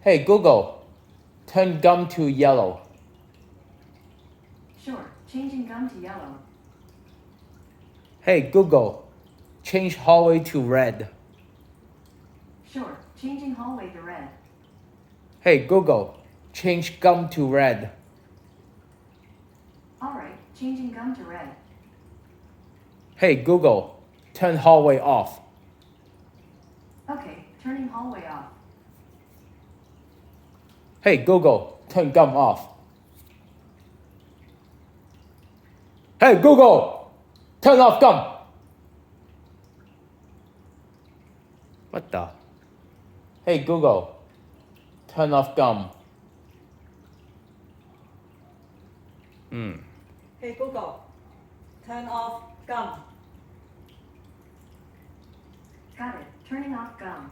Hey Google, turn gum to yellow. Sure, changing gum to yellow. Hey Google, change hallway to red. Sure, changing hallway to red. Hey Google, change gum to red. Alright, changing gum to red. Hey Google, turn hallway off. Okay, turning hallway off. Hey Google, turn gum off. Hey Google, turn off gum. What the? Hey Google, turn off gum. Hey Google, turn off gum. Got it, turning off gum.